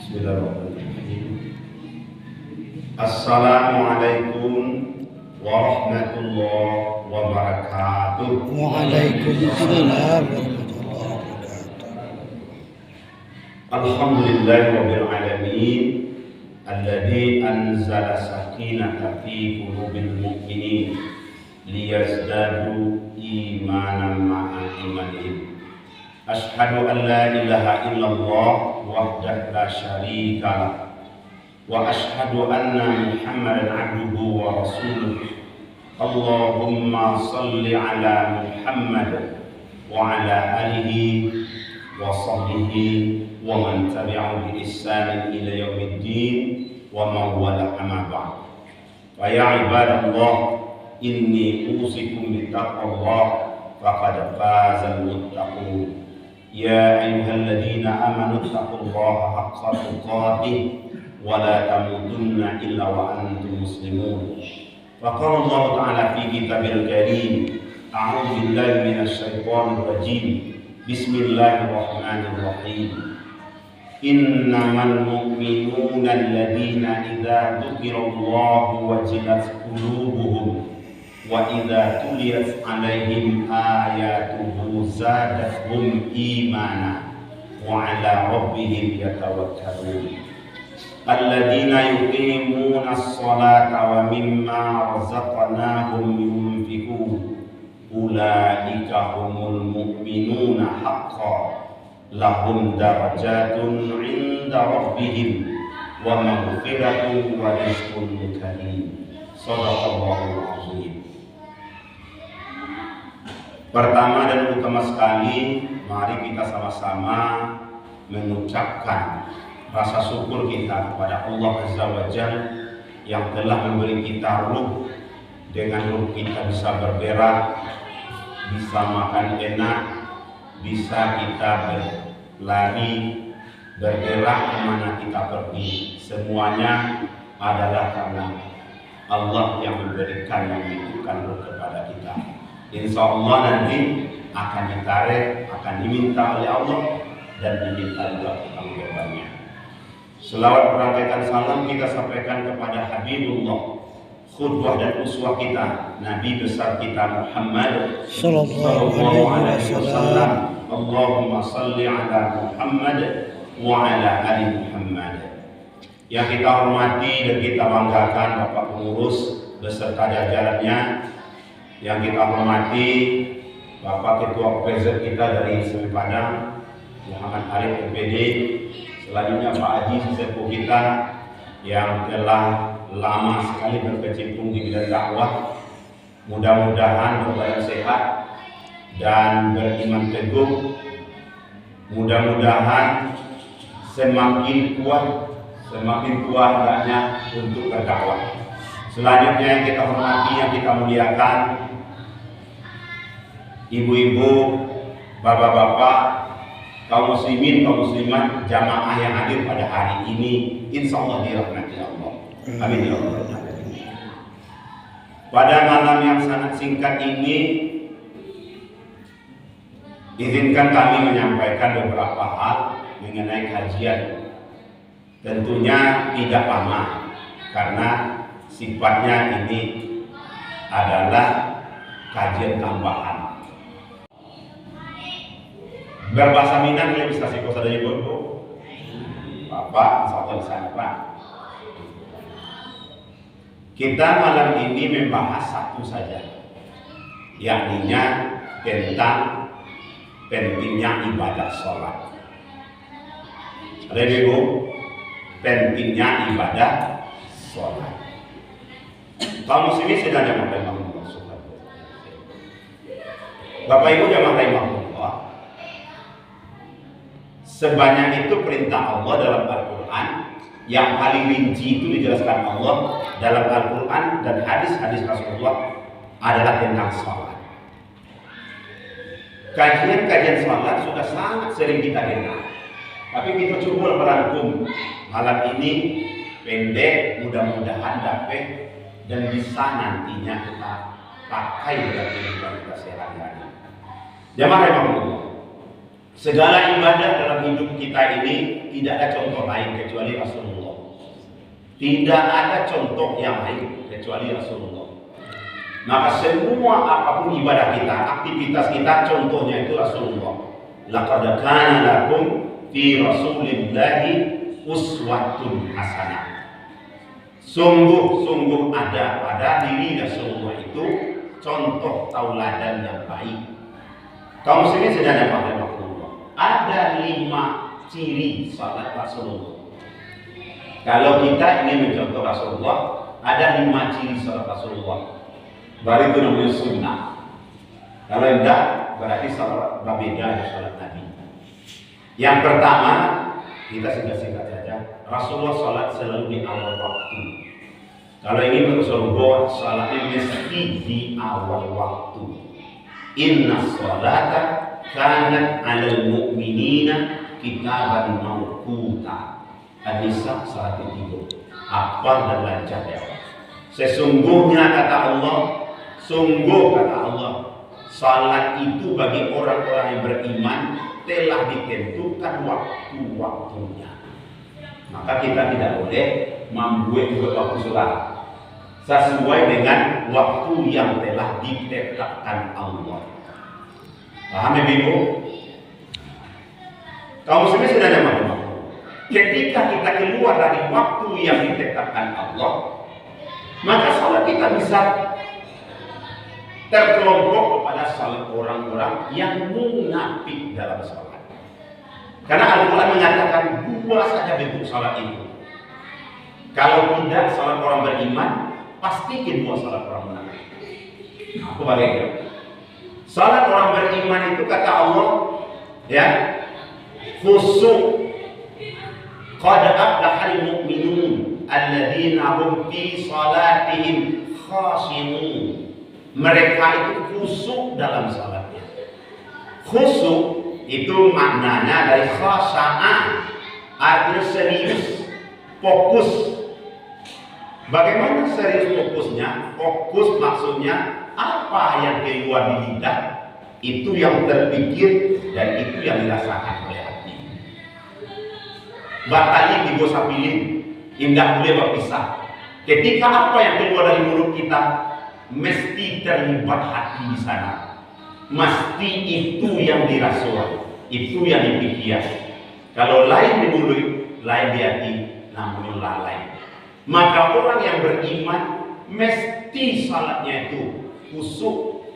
Bismillahirrahmanirrahim. Assalamualaikum warahmatullahi wabarakatuh. Waalaikumsalam warahmatullahi wabarakatuh. Alhamdulillahirabbil alamin alladzi anzala sakinata fi qulubil mu'minin liyazdadu imanan ma'a imanihim. Asyhadu an la ilaha illallah wahdahu la syarika lah wa asyhadu anna Muhammadan abduhu wa rasuluh. Allahumma salli ala Muhammad wa ala alihi wa sahbihi wa man tabi'ahu bi ihsan ila yaumiddin wa man wala amma ba'd. Wa ya ibadallah, inni usikum bi taqwallah faqad fazal muttaqun. Ya ayyuhalladzina amanu taqullaha haqqa tuqatih wa la tamutunna illa wa antum muslimun. Wa qala Allah ta'ala fi kitabil karim, a'udzu billahi minasy syaithanir rajim. Bismillahirrahmanirrahim. Innamal mu'minuna alladzina idza dzukirallahu wajilat qulubuhum wa idza tuliyat 'alaihim ayatuhu zadatuhum imana wa 'ala rabbihim yatawakkalun. Alladzina yuqimuna as-salata wa mimma razaqnahum yunfiqun. Ulaika humul mu'minuna haqqan lahum darajatun 'inda rabbihim wa maghfiratun wa rizqun karim. Shadaqallahul azim. Pertama dan utama sekali, mari kita sama-sama mengucapkan rasa syukur kita kepada Allah Azza wa Jalla yang telah memberi kita ruh. Dengan ruh kita bisa bergerak, bisa makan enak, bisa kita berlari, bergerak kemana kita pergi. Semuanya adalah karena Allah yang memberikan, yang menitipkan ruh kepada kita. Insya Allah nanti akan ditarik, akan diminta oleh Allah dan diminta juga pertanggungjawabannya. Selawat berantekan salam kita sampaikan kepada Habibullah, khutbah dan uswah kita, Nabi besar kita Muhammad sallallahu alaihi wasallam. Allahumma salli ala Muhammad wa ala ali Muhammad. Yang kita hormati dan kita banggakan Bapak pengurus beserta jajarannya. Yang kita hormati Bapak Ketua PZ kita dari Semen Padang, Muhammad Arif MPD. Selanjutnya Pak Haji sesepuh kita yang telah lama sekali berkecimpung di bidang dakwah. Mudah-mudahan berbadan sehat dan beriman teguh. Mudah-mudahan semakin kuat hendaknya untuk berdakwah. Selanjutnya yang kita hormati, yang kita muliakan, ibu-ibu, bapak-bapak, kaum muslimin, kaum muslimat, jamaah yang hadir pada hari ini, insya Allah dirahmati Allah. Amin ya Allah. Pada malam yang sangat singkat ini, izinkan kami menyampaikan beberapa hal mengenai kajian. Tentunya tidak lama, karena sifatnya ini adalah kajian tambahan. Berbahasa Minang yang bisa sih kosa dari bodoh. Bapak, insya Allah bisa Pak. Kita malam ini membahas satu saja, yakninya tentang pentingnya ibadah sholat. Ada ibu, pentingnya ibadah sholat. Kaum muslimin sedang jamaah rahimahullah. Bapak Ibu jamaah rahimahullah, sebanyak itu perintah Allah dalam Al-Quran. Yang paling rinci itu dijelaskan Allah dalam Al-Quran dan hadis-hadis Rasulullah adalah tentang sholat. Kajian-kajian sholat sudah sangat sering kita dengar, tapi kita coba merangkum malam ini pendek, mudah-mudahan dapat dan bisa nantinya kita pakai dalam kehidupan kita sehari-hari. Jamaah rahimahullah, segala ibadah dalam hidup kita kita ini tidak ada contoh lain kecuali Rasulullah. Tidak ada contoh yang lain kecuali Rasulullah. Maka semua apapun ibadah kita, aktivitas kita, contohnya itu Rasulullah. Laqad kana lakum fi Rasulillahi uswatun hasanah. Sungguh-sungguh ada pada diri Rasulullah itu contoh tauladan yang baik. Kaum muslimin sedang pakai Rasulullah. Ada 5 ciri salat Rasulullah. Kalau kita ingin mencontoh Rasulullah, ada 5 ciri salat Rasulullah. Baru itu namanya sunnah. Kalau tidak, berarti salat berbeda dengan salat Nabi. Yang pertama, kita singkat-singkat saja. Rasulullah salat selalu di awal waktu. Kalau ingin masuk surga, salatnya mesti di awal waktu. Inna salata kanat 'alal mu'minina kitaban mawquta. An-Nisa 103. Apa dan lancar ya. Sesungguhnya kata Allah, sungguh kata Allah, salat itu bagi orang-orang yang beriman telah ditentukan waktu-waktunya. Maka kita tidak boleh membuat waktu sholat sesuai dengan waktu yang telah ditetapkan Allah. Paham ya Ibu? Kaum muslimin sudah ada makna. Ketika kita keluar dari waktu yang ditetapkan Allah, maka salat kita bisa terkelompok kepada salat orang-orang yang munafik dalam salat. Karena Al-Quran mengatakan 2 saja bentuk salat itu. Kalau tidak salat orang beriman, pasti kedua salat orang munafik. Aku balik. Salat orang beriman itu kata Allah, ya, khusyuk. Qad aflahal mu'minun alladzina hum fi salatihim khashi'un. Mereka itu khusyuk dalam salatnya. Khusyuk itu maknanya dari khasya'a, artinya serius, fokus. Bagaimana serius fokusnya? Fokus maksudnya apa yang keluar di lidah itu yang terpikir dan itu yang dirasakan oleh hati. Batali digosapilin, indah boleh berpisah. Ketika apa yang keluar dari mulut kita mesti terlibat hati di sana. Mesti itu yang dirasa, itu yang dipikir. Kalau lain di mulut, lain di hati, namun lalai. Maka orang yang beriman mesti salatnya itu khusyuk,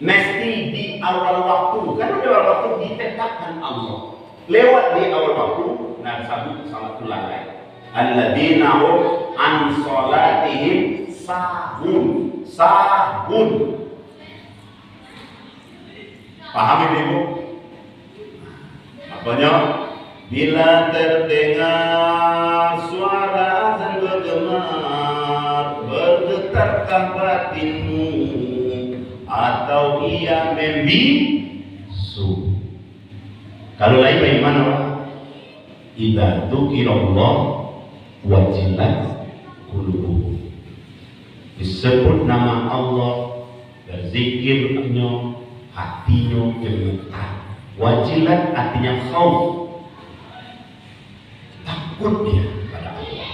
mesti di awal waktu. Karena di awal waktu ditetapkan Allah. Lewat di awal waktu, nah sabut salat lalai. Alladzina hum an salatihim sahun. Paham Ibu? Makanya bila terdengar suara azan bergetarkan batinmu atau ia membisu. Kalau lain bagaimana? Idza dzukirallah wajilat qulubuhum. Disebut nama Allah, berzikirnya, hatinya gemetar. Wajilat artinya khauf, takut dia pada Allah.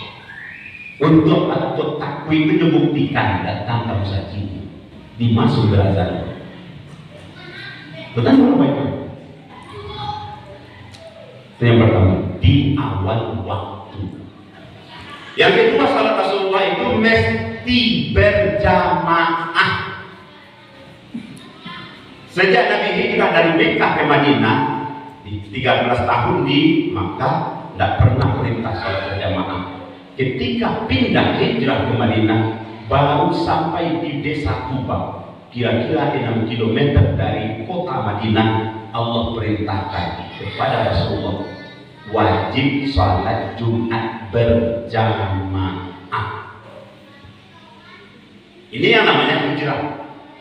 Untuk atau takut itu membuktikan datang kamu saja dimasuk derajat. Betul apa itu? Itu yang pertama, di awal waktu. Yang kedua, salat Rasulullah itu mesti berjamaah. Sejak Nabi hijrah dari Mekah ke Madinah di 13 tahun di Makkah, tidak pernah perintah salat berjamaah. Ketika pindah hijrah ke Madinah, baru sampai di desa Kuba, kira-kira 6 km dari kota Madinah, Allah perintahkan kepada Rasulullah wajib salat Jumat berjamaah. Ini yang namanya hijrah,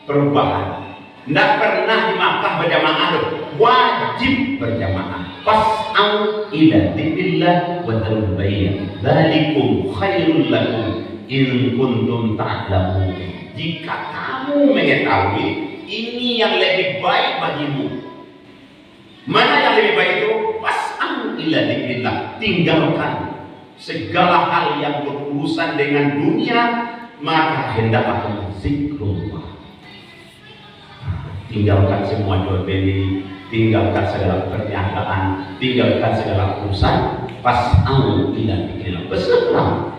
perubahan. Tidak pernah di Makkah berjamaah, wajib berjamaah. Fas'au ila dzikrillah wa dzarul bai'. Dzalikum khairul lakum in kuntum ta'lamun. Jika kamu mengetahui ini yang lebih baik bagimu. Mana yang lebih baik itu? Fas'au ila dzikrillah. Tinggalkan segala hal yang berurusan dengan dunia, maka hendaklah kamu zikrullah. Tinggalkan semua jual beli, tinggalkan segala perniagaan, tinggalkan segala urusan. Fas'au ila dzikrillah. Bersegera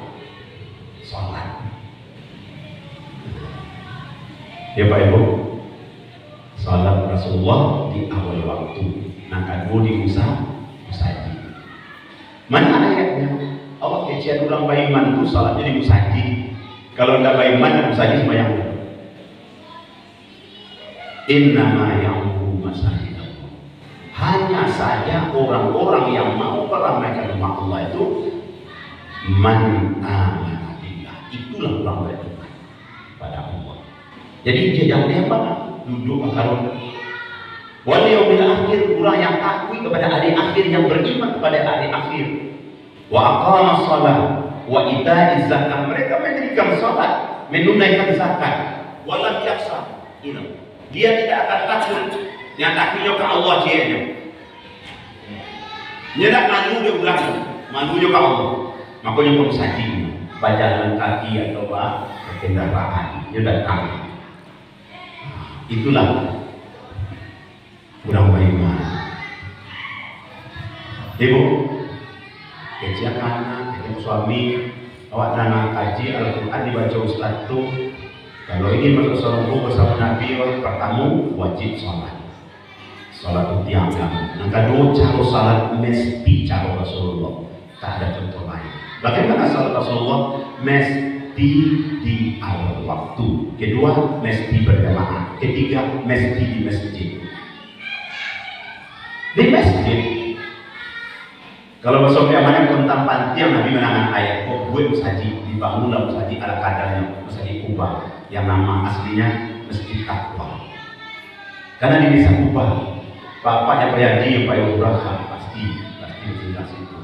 salat. Ya Pak Ibu, salat Rasulullah di awal waktu. Nah kadang di musaji. Mana ayatnya? Allah kecian orang baiman itu salatnya di musaji. Kalau tidak baiman, musaji sembahyang. Innama ya'muru masajidallah. Hanya saja orang-orang yang mau meramaikan rumah Allah itu man amana billah. Itulah orang beriman pada Allah. Jadi dia jangan hebat duduk makarun. Wal yaumil akhir, orang yang takut kepada hari akhir, yang beriman kepada hari akhir. Wa aqama shalah wa ita'iz zakat. Mereka mendirikan salat, menunaikan zakat. Walam yakhsha. Dia tidak akan takut. Yang takutnya ke Allah dia. Dia tak malu dia ulang. Malunya ke Allah. Makanya kamu saji berjalan kaki atau kendaraan. Dia tak takut. Itulah orang beriman. Ibu, kecil anak, kecil suami, awak nana kaji Al-Quran dibaca ustaz tu. Kalau ingin masuk surga bersama Nabi, pertama wajib sholat. Sholat itu tiang kamu. Yang kedua, cara sholat mesti cara Rasulullah. Tak ada contoh lain. Bagaimana sholat Rasulullah? Mesti di awal waktu. Kedua, mesti berjamaah. Ketiga, mesti di masjid. Di masjid, kalau besok namanya tentang pantiang, Nabi menangan ayat. Oh, gue musaji dibangunlah musaji ala kadarnya, musaji Kubah yang nama aslinya Masjid Taqwa. Karena di desa Kubah, bapaknya Priyadi, Pak Ibrahim pasti jelas itu.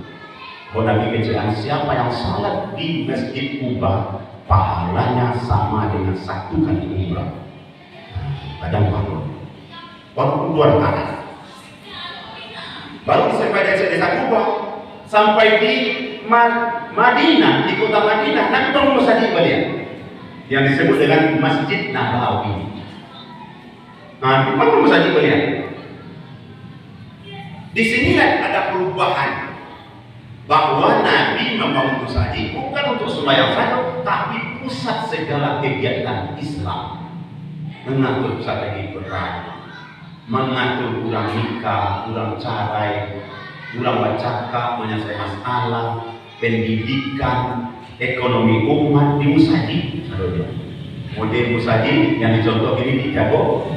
Bahwa Nabi kecilkan siapa yang salat di Masjid Kubah, pahalanya sama dengan 1 kali umrah. Kadang walaupun 2 rakaat. Baru sampai dari desa Kubah sampai di Madinah, di kota Madinah, Nabi bangun masjid beliau yang disebut dengan Masjid Nabawi. Nah, bangun masjid beliau. Di sinilah ada perubahan bahwa Nabi membangun masjid bukan untuk sembahyang saja, tapi pusat segala kegiatan Islam. Mengatur strategi perang, mengatur kurang nikah, kurang carai, kurang wacaka, menyelesaikan masalah, pendidikan, ekonomi umat di musajid. Model musajid yang dicontoh ini di Jago,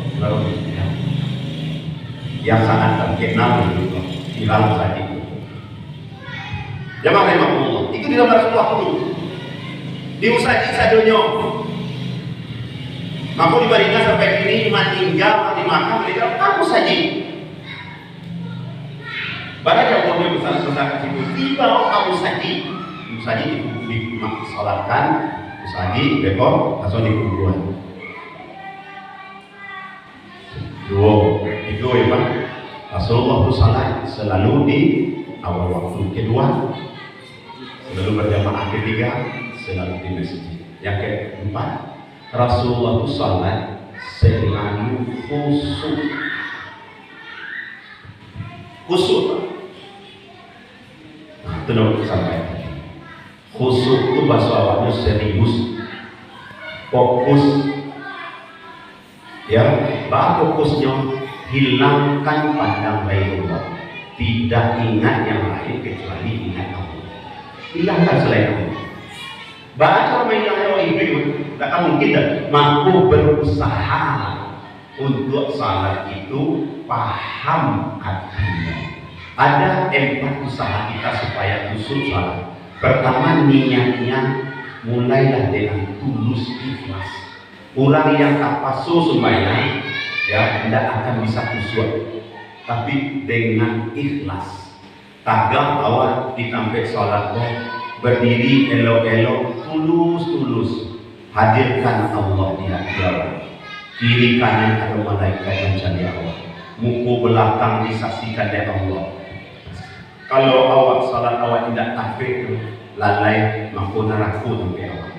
yang sangat terkenal di dalam musajid. Jamaah rahimahullah, itu di dalam Rasulullah dulu. Di musajid sadonya. Maka dibandingkan sampai ini meninggal di makam mereka kamu saja. Pada jauhnya besar kecil tiba kamu saja disolatkan, saji bekor atau dikuburan. Itu ya Pak. Rasulullah itu salat selalu di awal waktu. Kedua, selalu berjamaah. Ketiga, selalu di masjid. Yang keempat, Rasulullah itu salat selalu khusyuk. Khusyuk. Nah, itu dong sampaikan. Khusyuk itu bahasa Arabnya serius, fokus. Ya, bahwa fokusnya hilangkan pandang baikullah. Tidak ingat yang lain kecuali ingat Allah. Hilangkan selain Allah. Baca mainlah itu, tak mungkin tak mampu berusaha untuk salat itu paham artinya. Ada 4 usaha kita supaya khusyuk salat. Pertama, niatnya mulailah dengan tulus ikhlas. Orang yang tak pasu sembahyang ya tidak akan bisa khusyuk, tapi dengan ikhlas. Tagak awal ditampil salat berdiri elok-elok, tulus hadirkan Allah di hadapan. Kiri kanan ada malaikat mencari Allah, muka belakang disaksikan oleh Allah. Kalau awak salat awak tidak takbir, lalai makuna raku sampai awak.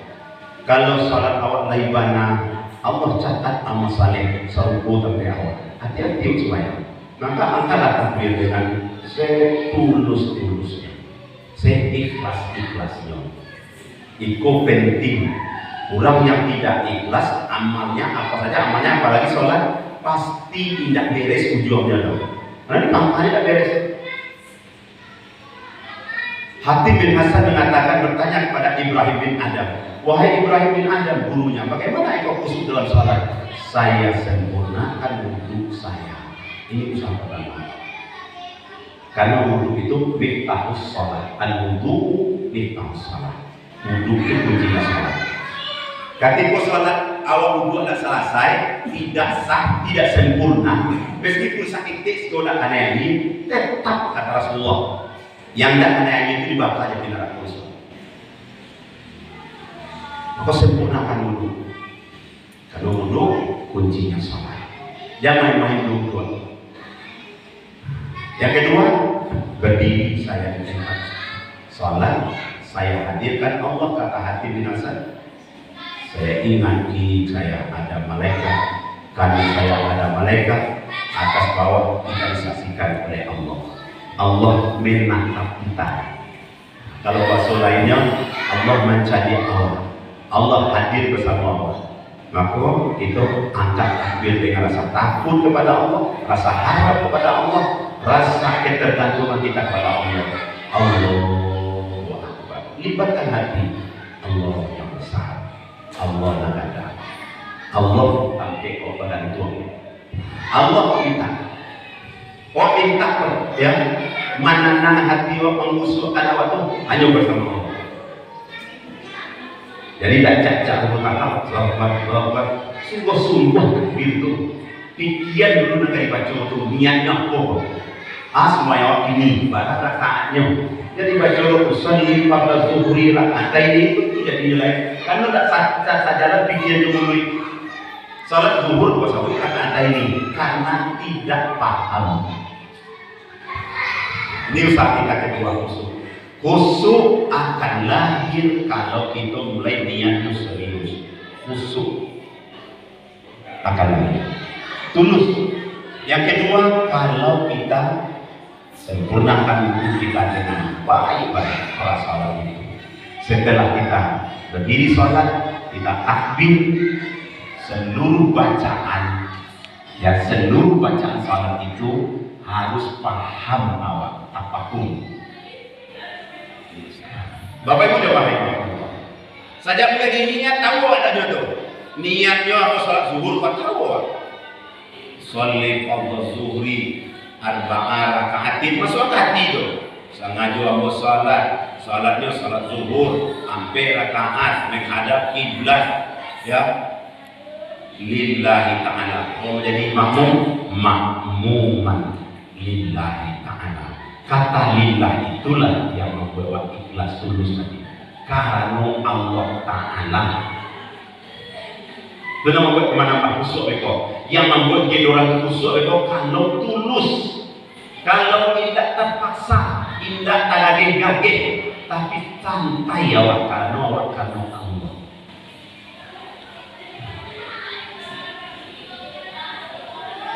Kalau salat awak laibana, Allah catat amal saleh serupu sampai awak. Hati-hati semuanya. Maka angkatlah takbir dengan setulus-tulusnya, seikhlas-ikhlasnya. Itu penting. Orang yang tidak ikhlas, amalnya apa saja, amalnya apalagi sholat, pasti tidak beres ujungnya dong. Karena amalnya tidak beres. Hatib bin Hasan mengatakan, bertanya kepada Ibrahim bin Adam, wahai Ibrahim bin Adam, gurunya, bagaimana engkau khusyuk dalam sholat? Saya sempurnakan wudhu saya. Ini usaha pertama. Karena wudhu itu miftahus sholat, al-wudhu miftahus sholat. Wudhu itu kuncinya sholat. Ketika sholat awal wudhu dah selesai, tidak sah, tidak sempurna, meskipun sakit sekolah aneh ini, tetap kata Rasulullah, yang tidak aneh itu dibakar aja di neraka khusus. Maka sempurnakan wudhu. Karena wudhu kuncinya sholat. Jangan main-main wudhu. Yang kedua, berdiri saya di tempat sholat, saya hadirkan Allah, kata hati binasa. Saya ingati saya ada malaikat, karena saya ada malaikat atas bawah kita disaksikan oleh Allah. Allah menatap kita. Kalau bahasa lainnya, Allah mencari Allah. Allah hadir bersama Allah. Maka itu angkat takbir dengan rasa takut kepada Allah, rasa harap kepada Allah, rasa ketergantungan kita kepada Allah. Allahu Akbar. Libatkan hati. Allah yang besar, Allah yang ada, Allah sampai kau bergantung. Allah minta, kau minta ya, mana hati kau mengusuk ada waktu hanya bersama Allah. Jadi tak cacat berkata, sahabat, sungguh-sungguh gitu. Pikiran dulu nak baca tu niatnya apa? Semua yang ini pada rakaatnya. Jadi baca usolli pada zuhri rakaat ini itu tidak dinilai. Karena tak sajalah pikiran dulu. Salat zuhur puasa rakaat ini karena tidak paham. Ini usaha kita kedua khusus. Khusyuk akan lahir kalau kita mulai niatnya serius. Khusyuk akan lahir. Tulus. Yang kedua, kalau kita sempurnakan wudhu kita dengan baik-baik para salat itu. Setelah kita berdiri sholat, kita takbir seluruh bacaan. Ya, seluruh bacaan salat itu harus paham awak apapun. Bapak Ibu udah paham. Saja punya niat tahu adanya tuh. Niatnya apa salat zuhur kau tahu. Sholli fardhu zuhri arba'a raka'atin masuk hati tuh. Sengaja mau salatnya salat zuhur sampai rakaat menghadap kiblat ya. Lillahi ta'ala. Mau jadi makmuman lillahi ta'ala. Kata lillah itulah yang membawa ikhlas tulus tadi. Karena Allah Ta'ala. Itu membuat kemana khusyuk itu. Yang membuat jadi orang khusyuk itu kalau tulus, kalau tidak terpaksa, tidak tergageh, tapi santai awak karena Allah.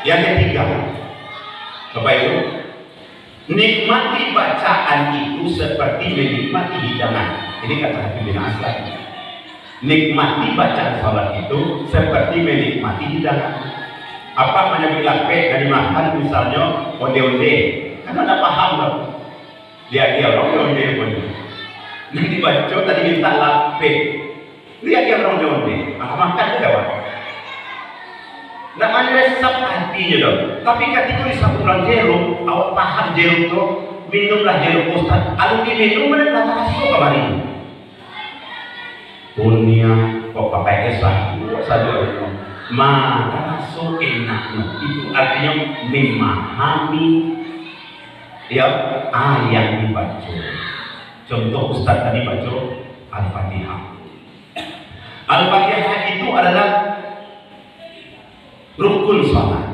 Yang ketiga, Bapak Ibu, nikmati bacaan itu seperti menikmati hidangan. Ini kata Habib bin Aslam. Nikmati bacaan salat itu seperti menikmati hidangan. Apa menyebut lapet dari makan misalnya onde-onde, karena ada paham loh. Dia orang onde pun. Nanti baca tadi minta lapet. Dia orang onde. Makan juga Pak. Nak resep hatinya dong. Tapi ketika disatukan jeruk, awak paham jeruk tu, minumlah jeruk Ustaz. Kalau diminum mana tak masuk kemarin. Dunia kok pakai esah, saja. Maka masuk enaknya. Itu artinya memahami ya ayat dibaca. Contoh Ustaz tadi baca Al-Fatihah. Al-Fatihah itu adalah rukun salat.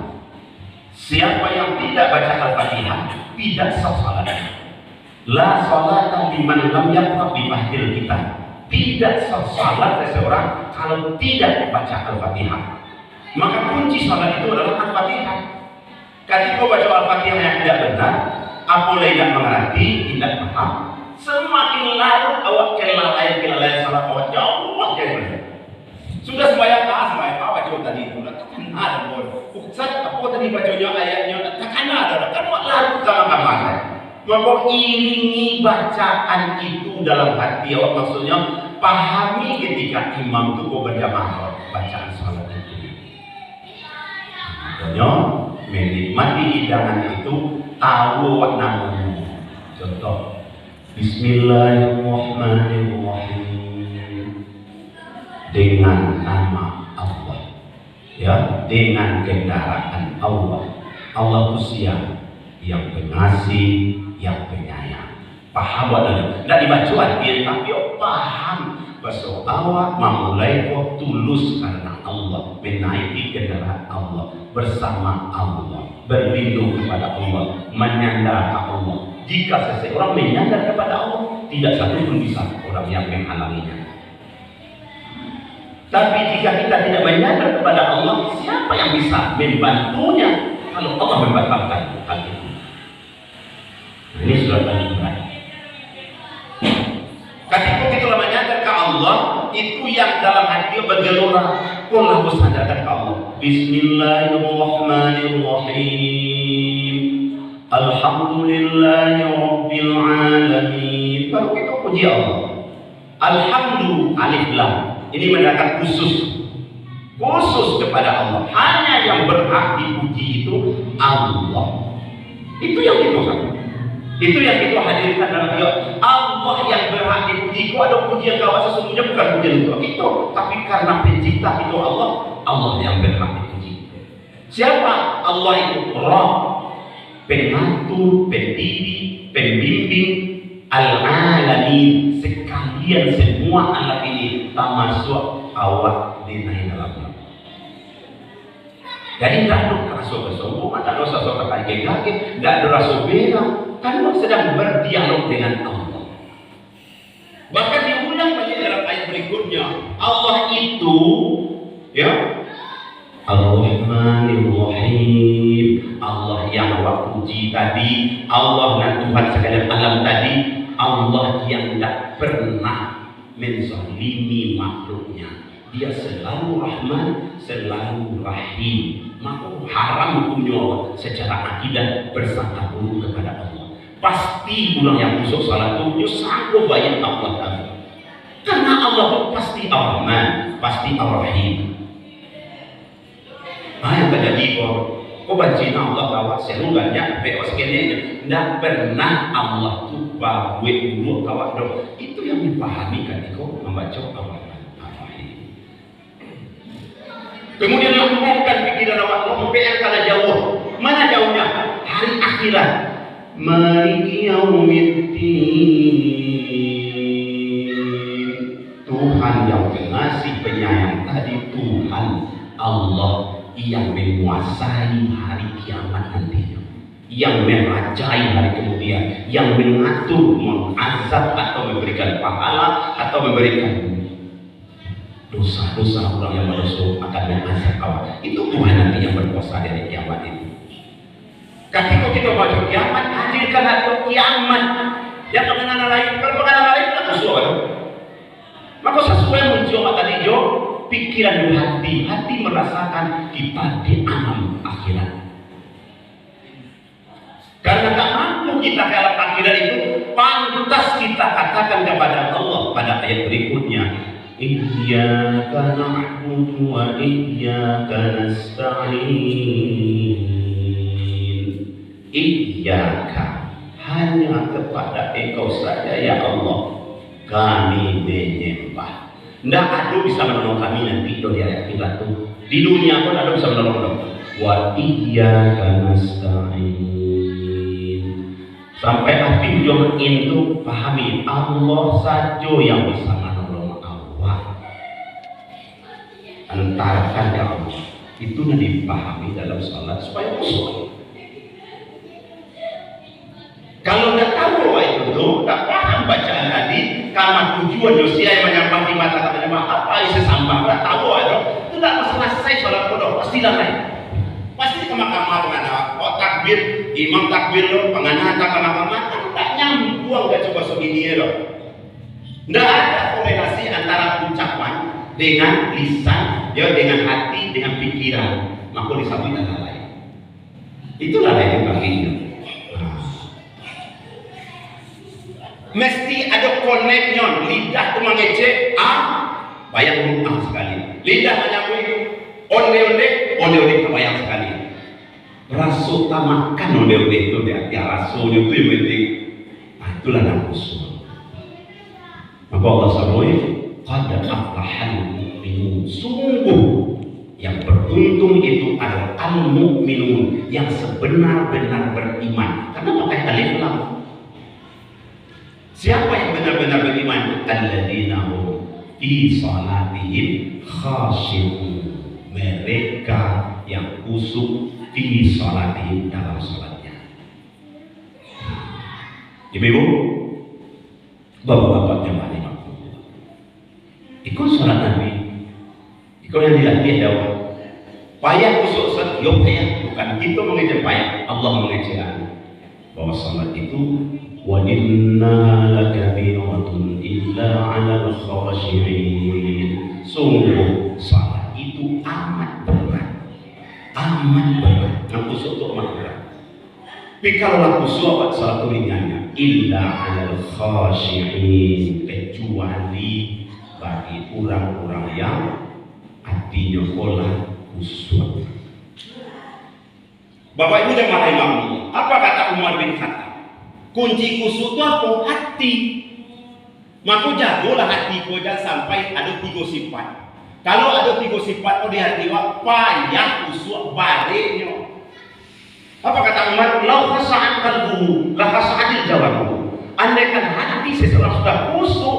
Siapa yang tidak baca Al-Fatihah tidak sah salatnya. La sholata liman lam yaqra bi fathil kitab. Tidak salat seseorang kalau tidak baca Al-Fatihah. Maka kunci salat itu adalah Al-Fatihah. Ketika baca Al-Fatihah yang tidak benar, apabila tidak mengerti, tidak paham, semakin larut awak kelalaian salat awak jauh dari. Sudah sembahyang baca tadi itu, takkan ada pun. Ustaz, apa tadi bacanya ayatnya? Takkan ada, kan larut sama kamar. Maka iringi bacaan itu dalam hati awak, maksudnya pahami ketika imam itu berjamaah bacaan salat itu. Maksudnya menikmati hidangan itu tahu awak namanya. Contoh, Bismillahirrahmanirrahim, dengan nama Allah, ya, dengan kendaraan Allah. Allah itu siapa? Yang pengasih, yang penyayang. Paham wadahnya? Tidak dibaca dia, tapi paham bahwa awak memulai kau tulus karena Allah, menaiki kendaraan Allah, bersama Allah, berlindung kepada Allah, menyandar Allah. Jika seseorang menyandar kepada Allah, tidak satu pun bisa orang yang menghalanginya. Tapi jika kita tidak menyandar kepada Allah, siapa yang bisa membantunya kalau Allah membatalkan hal itu? Ini surat Al-Imran. Ketika kita menyandar ke Allah, itu yang dalam hati bergelora. Kulah bersandarkan ke Allah. Bismillahirrahmanirrahim. Alhamdulillahirabbil alamin. Baru kita puji Allah. Alhamdulillah, alif lam. Ini mendatangkan khusus kepada Allah. Hanya yang berhak dipuji itu Allah. Itu yang kita lakukan. Itu yang kita hadirkan dalam ayat. Allah yang berhak dipuji. Kau ada pujian kau sesungguhnya bukan pujian untuk kita, tapi karena pencipta itu Allah yang berhak dipuji. Siapa? Allah itu Rabb, pengatur, pendidik, pembimbing, al-alamin, sekalian semua alat ini termasuk awak di dalamnya. Jadi tidak ada rasa kesombongan, tidak ada rasa kekaget-kaget, tidak ada rasa beda. Karena sedang berdialog dengan Allah. Bahkan diulang lagi dalam ayat berikutnya. Allah itu, ya, Ar-Rahmanir-Rahim. Allah yang awak puji tadi, Allah dan Tuhan sekalian alam tadi, Allah yang tidak pernah menzalimi makhluknya. Dia selalu Rahman, selalu Rahim. Maka haram hukumnya secara akidah bersangka buruk kepada Allah. Pasti orang yang busuk salat itu sanggup bayar Allah kami. Karena Allah itu pasti Ar-Rahman, pasti Ar-Rahim. Yang terjadi kau bancina Allah bahwa selungannya beos kenenya tidak pernah Allah itu bawe dulu kawak do. Itu yang dipahami kan kau membaca Ar-Rahman, Ar-Rahim. Kemudian lakukan pikiran awak sampai kala jauh. Mana jauhnya? Hari akhirat. Maliki yaumiddin, Tuhan yang pengasih penyayang tadi, Tuhan Allah yang menguasai hari kiamat nantinya, yang merajai hari kemudian, yang mengatur, mengazab atau memberikan pahala atau memberikan dosa-dosa orang yang berdosa akan mengazab awak. Itu Tuhan nanti yang berkuasa dari kiamat itu. Ketika kita baca kiamat, hadirkan hari kiamat. Yang pengenalan lain, kalau pengenalan lain tidak sesuai. Maka sesuai muncul tadi jo, pikiran di hati merasakan kita di alam akhirat. Karena tak mampu kita ke alam akhirat itu, pantas kita katakan kepada Allah pada ayat berikutnya. Iyyaka na'budu wa iyyaka nasta'in. Iyyaka, hanya kepada Engkau saja ya Allah kami menyembah. Tidak ada bisa menolong kami nanti di akhirat itu. Di dunia pun ada bisa menolong. Wa iyyaka nasta'in. Sampai hati ujung itu pahami Allah saja yang bisa menolong Allah. Antarkan ya Allah. Itu yang dipahami dalam salat supaya usul. Kalau tidak tahu bahwa itu Kama tujuan Yosia yang menyambang di mata katanya apa isi sambang nggak tahu aja. Itu nggak selesai sholat bodoh pasti lalai. Pasti ke mahkamah pengana. Oh takbir, imam takbir lo, pengana ke mahkamah tak nyambung nggak coba segini lo. Nggak ada korelasi antara ucapan dengan lisan, ya dengan hati, dengan pikiran. Maka disabit dan lalai. Itulah yang baginya. Mesti ada koneknya lidah itu mengecek bayang hutang sekali, lidah menyambut onde-onde kebayang sekali. Rasul makan onde-onde itu dia rasulnya itu yang penting. Itulah nafsu. Maka Allah saboi qad aflahal mu'minun, sungguh yang beruntung itu adalah al-mu'minun yang sebenar-benar beriman. Karena pakai alif lam. Siapa yang benar-benar beriman? Alladzina hum fi salatihim khashi'un. Mereka yang khusyuk fi salatihim, dalam salatnya. Ibu-ibu, bapak-bapak jemaah dimaklum. Ikut salat Nabi. Ikut yang dilatih dakwah. Payah khusyuk set, yo payah. Bukan kita mengejar payah, Allah mengejar. Bahwa salat itu wa inna lakabiratun illa 'alal khashi'in. Sungguh salat itu amat berat. Yang khusyuk itu amat berat. Tapi kalau khusyuk salat ringannya illa 'alal khashi'in, kecuali bagi orang-orang yang hatinya olah khusyuk. Bapak Ibu jemaah imam, apa kata Umar bin Khattab? Kunci khusyuk itu apa? Hati. Maka jagolah hati kau sampai ada 3 sifat. Kalau ada 3 sifat di hati payah khusyuk baliknya. Apa kata Umar? Lau khasa'an qalbuhu la khasa'atil jawabuhu. Andaikan hati seseorang sudah khusyuk,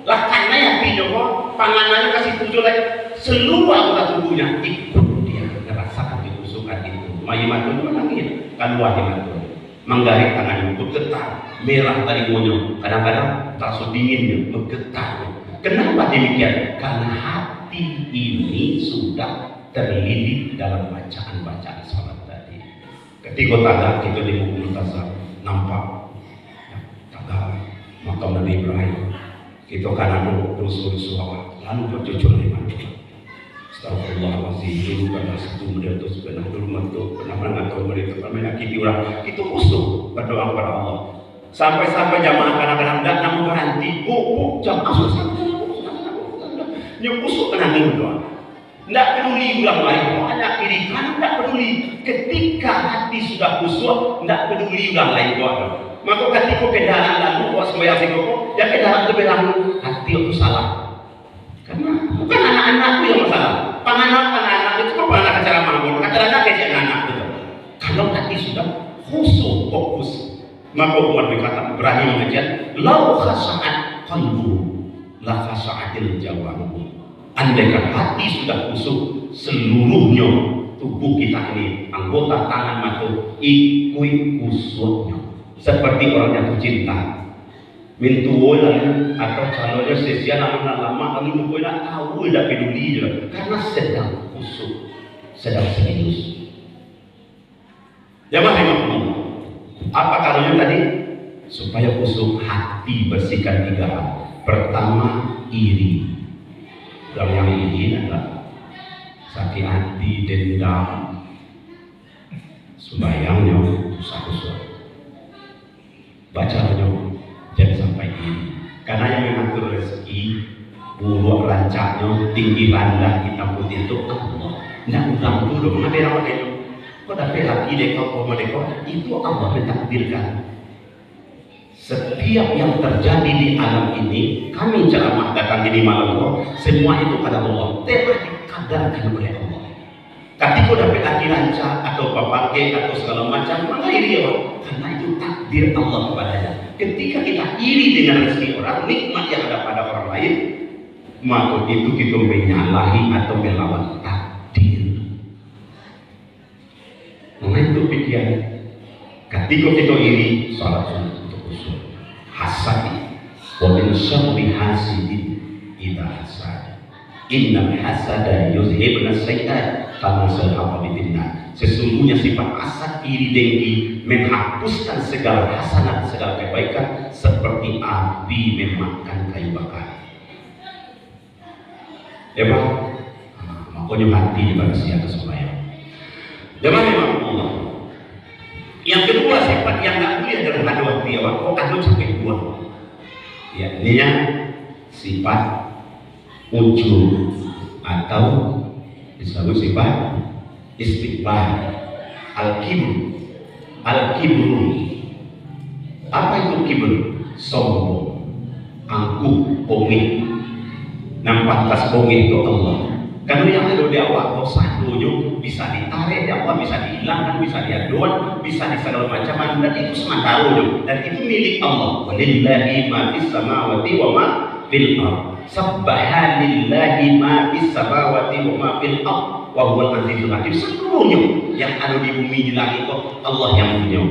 lah karena yakinnya kok panganannya kasih tujuh lagi seluruh anggota tubuhnya ikut dia merasakan kekhusyukan itu. Mayimatun menangis keluar himatun. Menggarik tangannya bergetar, merah taringnya, kadang-kadang terasa dinginnya, bergetar. Kenapa demikian? Karena hati ini sudah terlilit dalam bacaan-bacaan salat tadi. Ketika tagak kita di buku Mutasab nampak tagak makam Nabi Ibrahim, kita kanan terus awak, lalu berjujur iman. Astagfirullahaladzim, dulu karena satu model itu sebenarnya dulu mentuk pernah mengatur mereka pernah menyakiti orang, itu khusyuk berdoa kepada Allah. Sampai jamaah kadang-kadang tidak namun berhenti, jamaah susah, yang khusyuk tenang berdoa. Tidak peduli ulang lagi, hanya kiri kanan tidak peduli. Ketika hati sudah khusyuk, tidak peduli ulang lagi doa. Maka ketika kendaraan lalu, sembahyang sikoko, ya kendaraan itu berlalu, hati itu salah. Karena bukan anak-anakku yang masalah. Anak-anak itu kan anak acara manggung, anak kayak anak itu. Kalau hati sudah khusyuk, fokus, maka Umar berkata, Ibrahim mengajar, lau khasa'at qalbu la khasa'atil jawabuhu. Andaikan hati sudah khusyuk, seluruhnya tubuh kita ini, anggota tangan mata ikut khusyuknya. Seperti orang jatuh cinta. Mintuo lalu atau calonnya sesia lama lalu mungkin nak tahu tidak peduli karena sedang khusyuk, sedang serius. Jamaah imam, apa karunya tadi? Supaya khusyuk hati bersihkan 3 hal. Pertama iri. Orang yang iri adalah sakit hati, dendam, sembahyangnya susah khusyuk. Bacanya jangan sampai ini, karena yang mengatur rezeki, buruk rancaknya, tinggi rendah, hitam putih itu Allah. Tidak ulang dulu, mengambil apa itu? Kau dapat lagi dekau, kau merdeka, itu Allah mentakdirkan. Setiap yang terjadi di alam ini, kami ceramah datang ini malam kau, semua itu pada Allah, telah dikadarkan oleh Allah. Ketika kau dapat lagi rancak atau pakai atau segala macam, maka iri ya, karena itu takdir Allah kepadanya. Ketika kita iri dengan rezeki orang, nikmat yang ada pada orang lain, maka itu kita menyalahi atau melawan takdir. Maka itu pikiran. Ketika kita iri, salat sunat untuk khusyuk. Hasadi. wa min syarri hasidin idza hasad. Innal hasada yuzhibna sayyi'at kama sallallahu alaihi wasallam. Sesungguhnya sifat hasad iri dengki menghapuskan segala hasanat, segala kebaikan seperti api memakan kayu bakar. Ya Pak, makanya hati di manusia itu supaya. Jangan memang Allah. Yang kedua sifat yang nggak boleh adalah adu hati ya Pak. Kok adu sampai dua? Ya, ini yang sifat ujub atau disebut sifat istikbar, al-kibru. Apa itu kibru? Sombong, angkuh, bongih. Nampak tas bongih itu Allah. Karena yang ada di awal kau satunya bisa ditarik, di awal bisa dihilangkan, bisa diaduan, bisa di segala macam, dan itu sementara dan itu milik Allah. Walillahi ma fis samawati wa ma fil ardh. Sabbaha lillahi ma fis samawati wa ma fil ardh. Wa huwal azizul hakim. Seluruhnya yang ada di bumi di langit itu Allah yang punya.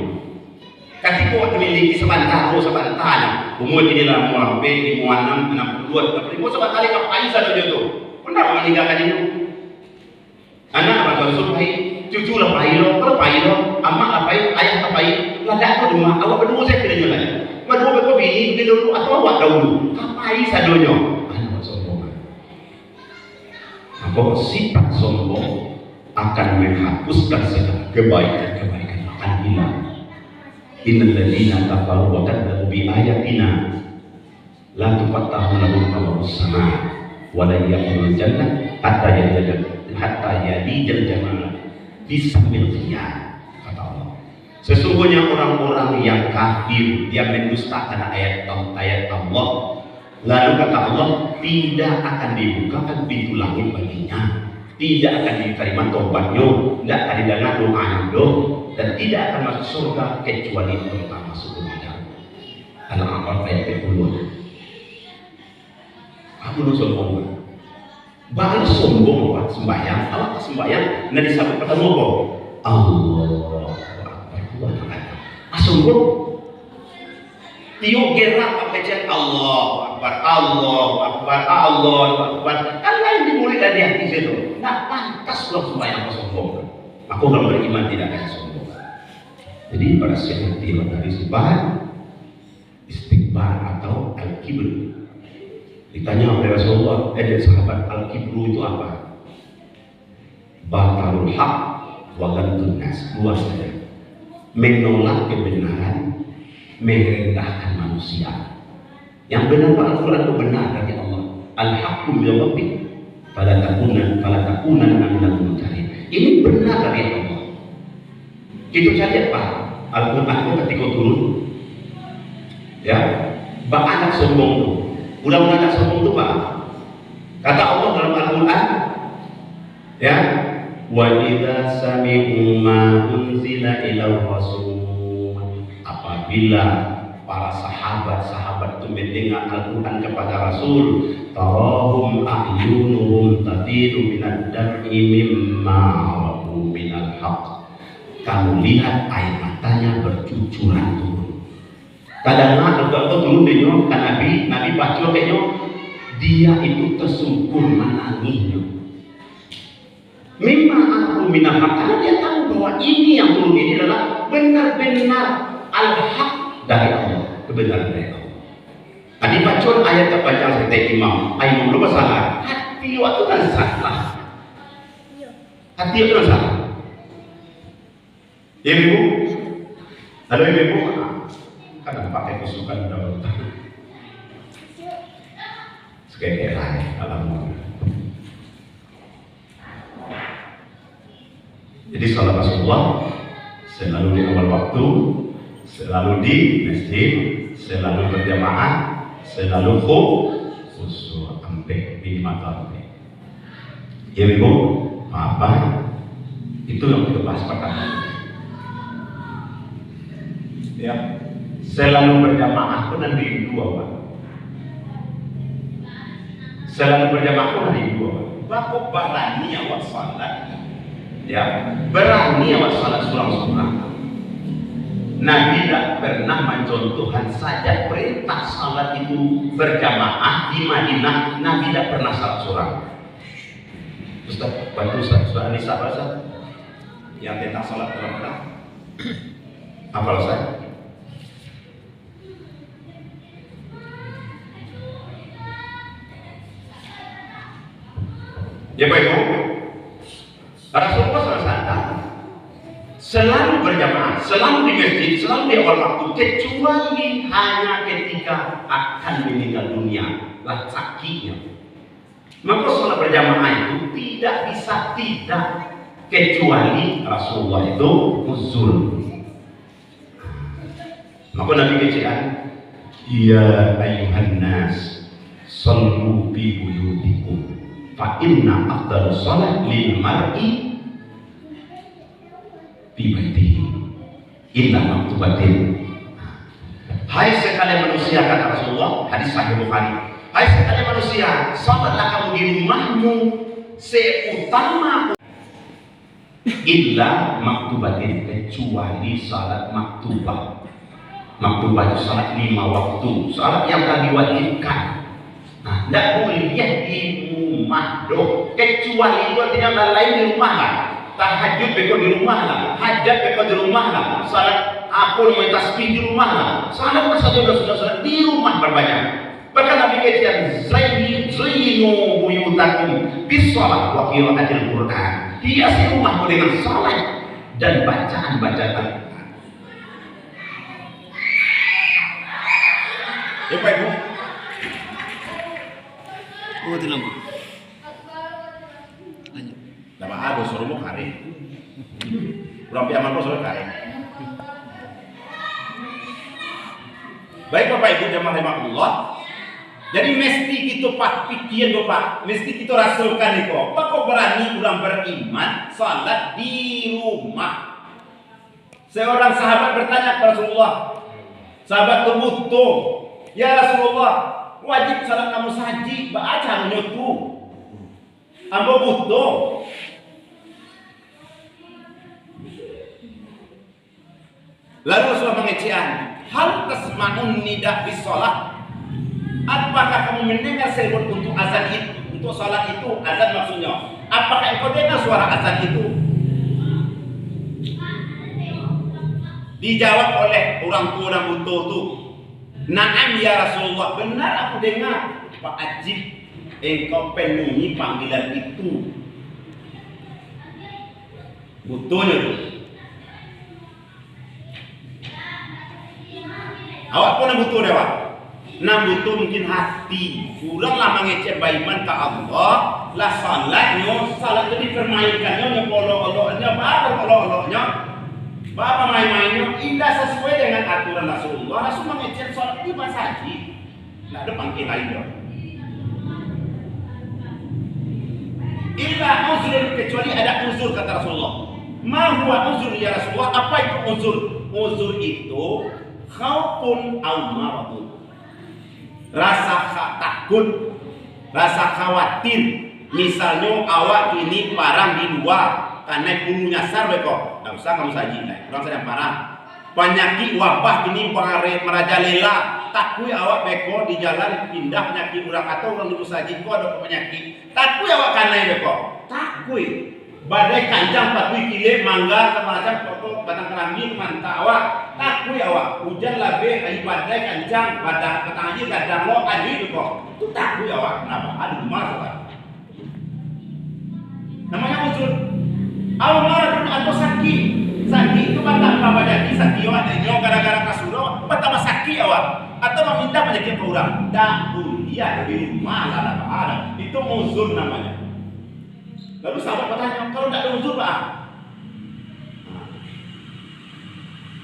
Ketika waktu memiliki sebentar, umur ini lah muampe di muanam 62, tapi mau sebentar kali kapai saja itu. Kenapa meninggalkan itu? Anak apa supaya cucu lah pahilo, kalau pahilo, amak apai, ayah apai, ladak ke rumah, awak berdua saya tidak nyolai. Berdua berkau bini, dulu atau awak dahulu, kapai sadonya. Anak sombong. Maka sifat sombong akan menghapuskan segala kebaikan akan hilang. Innal ladzina kafaru wa kadzdzabu bi ayatina la tufattahu lahum abwaabus samaa wa la yadkhulul jannah hatta yalijal jamal fi samil khiyar, kata Allah. Sesungguhnya orang-orang yang kafir, dia mendustakan ayat Allah, lalu kata Allah, tidak akan dibukakan pintu langit baginya, tidak akan diterima taubatnya, tidak akan didengar doanya, dan tidak akan masuk surga kecuali pertama masuk neraka. Al-A'raf ayat 10. Aku nu sombong. Bahkan sombong apa sembahyang, apa sembahyang nanti sampai ketemu apa? Allah Akbar. Sombong. Tio gerak baca Allah Akbar, Allah Akbar, Allah Akbar. Kan lain dimulai dari hati situ. Nak pantas loh sembahyang sombong. Aku orang beriman tidak akan sombong. Jadi pada saat dari sifat istikbar atau al-kibr. Ditanya oleh Rasulullah, sahabat, al-kibru itu apa? Batarul haq wa ghamtun nas, luas saja. Menolak kebenaran, merendahkan manusia. Yang benar Al-Quran itu benar dari Allah. Al-haqqu min rabbik fala takunanna minal mumtarin. Ini benar dari Allah. Itu saja Pak. Al-Quran itu ketika turun, ya, anak sombong itu. Ulang anak sombong itu Pak. Kata Allah dalam Al-Quran, ya, wa idza sami'u ma unzila ila rasul. Apabila para sahabat itu mendengar Al-Quran kepada Rasul, tarahum a'yunuhum tadiru minad dam'i mimma arafu minal haqq. Kamu lihat air matanya bercucuran turun. Kadang-kadang kalau turun denyo kan Nabi baca denyo, dia itu tersungkur menangisnya. Mimma arafu minal haqq, karena dia tahu bahwa ini yang turun ini adalah benar-benar al-haq dari Allah, kebenaran dari Allah. Tadi baca ayat terpanjang seperti Imam belum salah. Hati waktu kan salah. Hati itu kan salah. Ya Ibu, lalu Ibu kadang pakai kesukaan dalam tangan. Sekali lain alhamdulillah. Jadi salat Rasulullah selalu di awal waktu, selalu di masjid, selalu berjamaah, selalu khusyuk sampai minimal sampai. Ya Ibu, apa? Itu yang kita bahas pertama. Ya, selalu berjamaah pun nanti dua Pak. Selalu berjamaah pun nanti dua Pak. Bapak berani awak salat, ya, berani awak salat surang-surang. Nabi tidak pernah mencontohkan saja perintah salat itu berjamaah di Madinah. Nabi tidak pernah salat seorang. Ustaz, bantu Ustaz, Ustaz Anissa apa Ustaz? Yang tentang salat dalam perang. Apa Ustaz? Ya Pak Ibu, Rasulullah SAW selalu berjamaah, selalu di masjid, selalu di awal waktu, kecuali hanya ketika akan meninggal dunia, lah sakitnya. Maka sholat berjamaah itu tidak bisa tidak, kecuali Rasulullah itu uzur. Maka Nabi kecilan, ya ayuhan nas, sallu bi buyutikum, fa inna afdalus sholat lil mar'i fi baitihi illa maktubatin. Hai sekalian manusia, kata Rasulullah, hadis sahih Bukhari, hai sekalian manusia, salatlah kamu di rumahmu seutama illa maktubatin, kecuali salat maktubah. Maktubah itu salat 5 waktu, salat yang telah diwajibkan. Nah, tidak boleh di rumah doh, kecuali itu artinya lain di rumah lah. Tahajud beko di rumah lah, hajat beko di rumah lah, salat apa namanya tasbih di rumah lah, salat saja sudah salat di rumah berbanyak. Bahkan Nabi katakan zayyinu buyutakum bis-shalah wa qira'atil Qur'an. Hiasi rumahmu dengan salat dan bacaan-bacaan. Ya Pak Ibu. Oh, tidak Bu. Lanjut. Nama ada suruh mau kare. Belum piaman kok suruh kare. Baik Bapak Ibu jamaah rahimakumullah. Jadi mesti kita pikiran Bapak, mesti kita rasulkan itu. Apa kok berani orang beriman salat di rumah? Seorang sahabat bertanya kepada Rasulullah. Sahabat itu butuh. Ya Rasulullah, wajib salat kamu saji, baca menyutu. Ambo butuh. Lalu Rasulullah mengecian, hal tasma'un nida bis sholat. Apakah kamu mendengar seruan untuk azan itu, untuk salat itu, azan maksudnya? Apakah engkau dengar suara azan itu? Dijawab oleh orang tua dan butuh itu, na'am ya Rasulullah, benar aku dengar. Pak Ajib, engkau penuhi panggilan itu. Butuhnya itu. Awak pun yang butuh dewa. Nah butuh mungkin hati. Kurang lah mengecek baiman ke Allah. Lah salatnya, salat itu dipermainkannya, nyepolo-oloknya, apa-oloknya, apa main-mainnya, indah sesuai dengan aturan Rasulullah. Rasul mengecek salat itu saja. Tidak ada panggilan lain dong. Illa uzur, kecuali ada uzur kata Rasulullah. Ma huwa uzur ya Rasulullah? Apa itu uzur? Uzur itu khaufun aw maradun. Rasa takut, rasa khawatir. Misalnya awak ini parang di luar karena bulu nyasar beko. Tidak usah kamu saji lah. Orang sedang parang. Penyakit wabah ini merajalela. Takut awak beko di jalan pindah penyakit orang atau orang dulu saji kok ada penyakit. Takut awak kanai beko. Takut. Badai kancang patui kile mangga semacam foto batang kerambi mantap awak. Takut awak. Hujan labe ai badai kancang badak petang aja kadang lo adi beko. Itu takut awak. Kenapa? Ada di mana sobat? Namanya uzur. Allah atau sakit. Sakit itu batang apa jadi sakit awak denyo gara-gara kasuro betapa sakit awak atau meminta penyakit ke orang. Tak dia di rumah lah ada. Itu uzur namanya. Lalu sahabat bertanya, kalau tidak ada uzur Pak?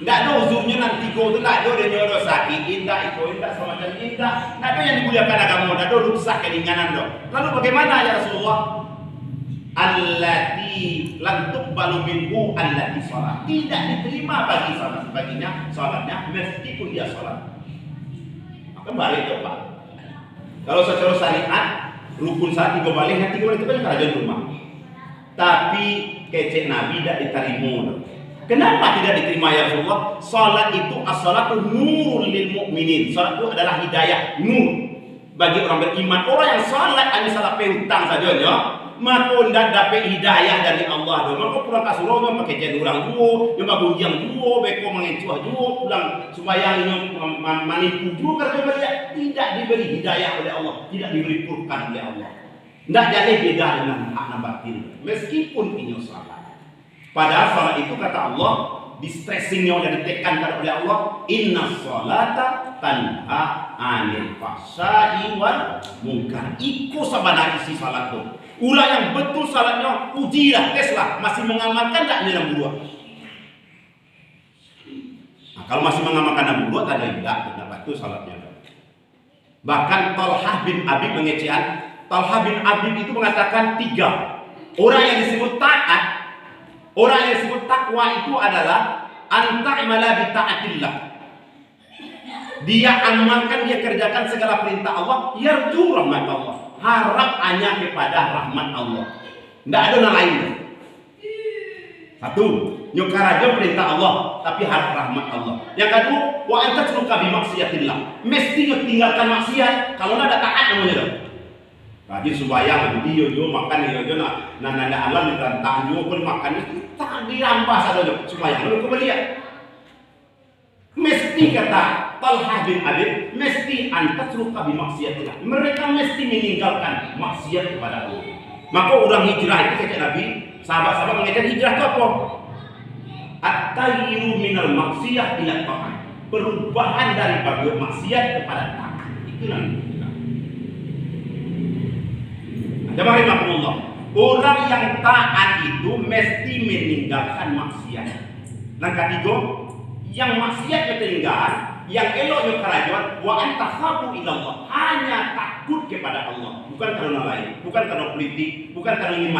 Tidak ada uzurnya nanti kau itu tidak ada dia nyodo sakit, indah itu indah semacam indah. Tidak ada yang dimuliakan agama, tidak ada rusak keringanan dong. Lalu bagaimana ya Rasulullah? Allati lam tuqbalu minhu allati shalat. Tidak diterima bagi salat baginya salatnya meskipun dia salat. Kembali itu Pak. Kalau secara syariat rukun saat 3 balik, nanti 3 balik itu kan kerajaan rumah. Tapi kecek Nabi tidak diterima. Kenapa tidak diterima ya Rasulullah? Salat itu as-salatu nurul lil mu'minin. Salat itu adalah hidayah, nur bagi orang beriman. Orang yang salat hanya salat peutang saja ya, maka tidak dapat hidayah dari Allah. Maka pulang ke surau yang pakai jadi orang dua, yang gunjang dua, beko mengencuah dua, pulang sembahyangnya manipu dua, kerja dia tidak diberi hidayah oleh Allah, tidak diberi Furqan oleh Allah. Tidak jadi beda dengan hak batin, meskipun ini salat. Padahal salat itu kata Allah, di stressingnya sudah ditekankan oleh Allah, inna salata tanha anil fahsya'i wal munkar. Iku sabana isi salat itu. Ulah yang betul salatnya, ujilah, teslah, masih mengamalkan tak ini nombor 2. Nah, kalau masih mengamalkan nombor 2, tanda tidak betul salatnya. Bahkan Talhah bin Abib mengecehan, Talhah bin Abib itu mengatakan 3 orang yang disebut taat. Orang yang disebut takwa itu adalah anta'mala bi ta'atillah. Dia amalkan, dia kerjakan segala perintah Allah, yarju rahmat Allah. Harap hanya kepada rahmat Allah. Tidak ada yang lain. 1, nyukar aja perintah Allah, tapi harap rahmat Allah. Yang kedua, wa anta tsuka bi maksiatillah. Mesti tinggalkan maksiat kalau tidak ada taat namanya. Rajin sembahyang, dia makan, dia nanda alam dirantang juga pun makan, tak dirampas saja sembahyang lalu kembali. Mesti kata Talhah bin Abib, mesti anta seruka bi maksiatillah. Mereka mesti meninggalkan maksiat kepada Allah. Maka orang hijrah itu kata Nabi, sahabat-sahabat mengajar hijrah itu apa? At-tayyiru minal maksiyah ila ta'at. Perubahan dari bagi maksiat kepada taat. Itu namanya. Jemaah rahimakumullah, orang yang taat itu mesti meninggalkan maksiat. Yang ketiga, yang maksiat ketinggalan, yang eloknya kerajaan, wa antakhafu ilallah, hanya takut kepada Allah, bukan karena lain, bukan karena politik, bukan karena ingin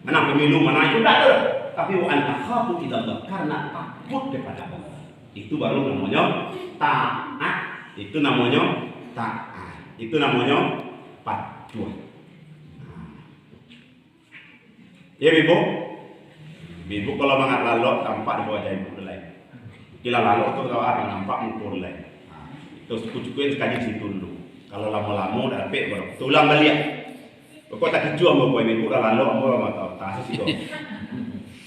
menang pemilu, menang itu tidak ada, tapi wa antakhafu ilallah, karena takut kepada Allah. Itu baru namanya taat. Itu namanya taat. Itu namanya patuh. Ya ibu kalau mangat lalok tampak di bawah jahit lain. Kila lalok itu kalau orang nampak mukul lain. Terus kucukuin sekali situ dulu. Kalau lama-lama dah dapat baru tulang balik. Pokok tak kejual mau buat ibu kalau lalok mau tahu tak sih tu.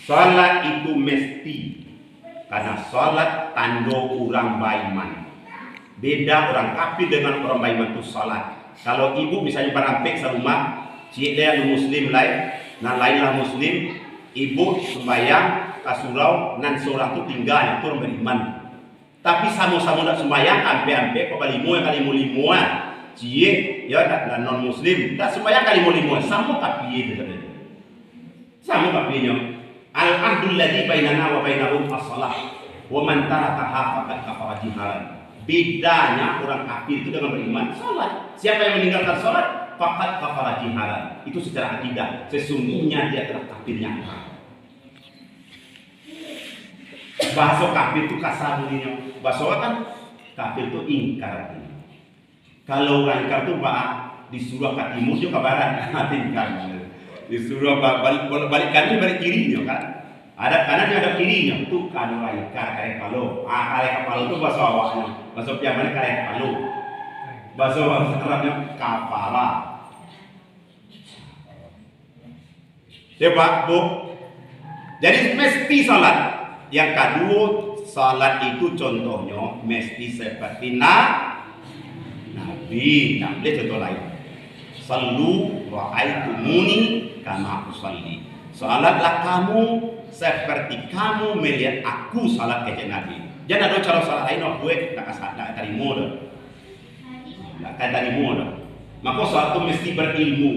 Salat itu mesti karena salat tanda orang beriman. Beda orang kafir dengan orang beriman itu salat. Kalau ibu misalnya berampek serumah, cik dia muslim lain. Nah lainlah muslim, ibu sembahyang kasurau nan seorang itu tinggal itu orang beriman. Tapi sama-sama nak sembahyang ampe-ampe kali limo cie ya dan non muslim tak sembahyang kali limo sama kapiye itu tadi. Sama kapiyenya. Al ahdul ladzi bainana wa bainahum as-shalah wa man tarakaha faqad kafara jiharan. Bedanya orang kafir itu dengan beriman salat. Siapa yang meninggalkan salat faqad kafara jiharan. Itu secara akidah, sesungguhnya dia telah kafir nyata. Bahasa kafir itu kasar bunyinya. Bahasa kan kafir itu ingkar. Kalau orang ingkar itu disuruh ke timur juga ke barat, ingkar. Disuruh balik kanan balik kirinya kan. Ada kanannya ada kirinya. Itu kan orang ingkar karek palu. Karek palu itu bahasa awaknya. Bahasa Piamane karek palu. Bahasa Arabnya kafara. Ya Pak, Bu. Jadi mesti salat. Yang kedua, salat itu contohnya mesti seperti Nabi. Nah, boleh contoh lain. Sallu ra'aitumuni kama usalli. Salatlah kamu seperti kamu melihat aku salat kayak Nabi. Jangan ada cara salat lain gue tak terima dah. Tak terima dah. Maka salat itu mesti berilmu.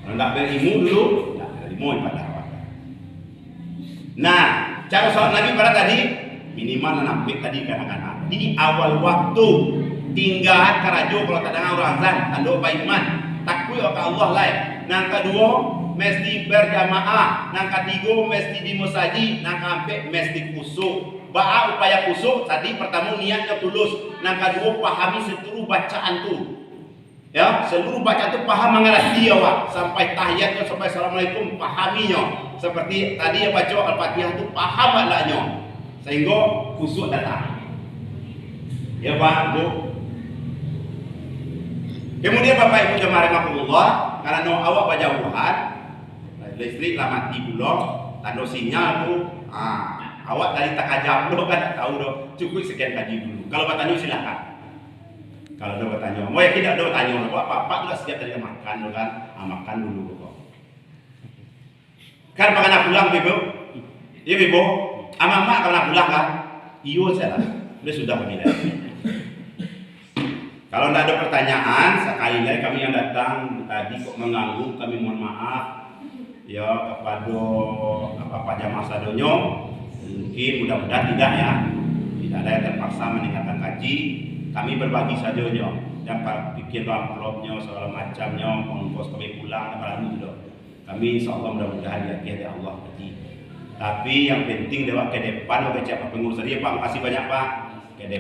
Kalau tak berilmu dulu, tak terima ibadah. Nah, cara sholat Nabi pada tadi minimal nampik tadi kadang-kadang di awal waktu tinggal karajo kalau tak dengar orang azan tanda baiman takwi ke Allah lain. Yang kedua mesti berjamaah. Yang ketiga mesti di masjid. Yang keempat mesti kusuk. Ba'a upaya kusuk tadi pertama niatnya tulus. Yang kedua pahami seluruh bacaan tu. Ya, seluruh bacaan itu paham mengerti awak sampai tahiyatnya sampai assalamualaikum pahaminya. Seperti tadi yang baca Al-Fatihah itu paham maknanya sehingga khusyuk datang. Ya Pak, Bu. Kemudian Bapak Ibu jemaah rahimakumullah, karena awak berjauhan, listrik lah mati pula, tanda sinyal tu, awak dari tak ajak dulu kan tahu dong, cukup sekian kaji dulu. Kalau bertanya silakan. Kalau ada bertanya, mau ya tidak ada bertanya, apa juga siap dari makan, kan? Makan dulu kok. Kan makan pulang, Ibu? Iya, Ibu. Mak kalau pulang kan? Iyo saya, dia sudah pemilihan. Kalau tidak ada pertanyaan, sekali lagi kami yang datang tadi kok mengganggu, kami mohon maaf. Ya kepada apa jamaah sadonyo, mungkin mudah-mudahan tidak ya, tidak ada yang terpaksa meninggalkan kaji. Kami berbagi sadonyo, dapat bikin amplopnya segala macamnya, ongkos kami pulang, apalagi itu. Kami insya Allah mudah-mudahan diakhiri Allah kaji. Tapi yang penting lewat ke depan, ke siapa pengurus dia Pak, makasih banyak Pak. Ke depan.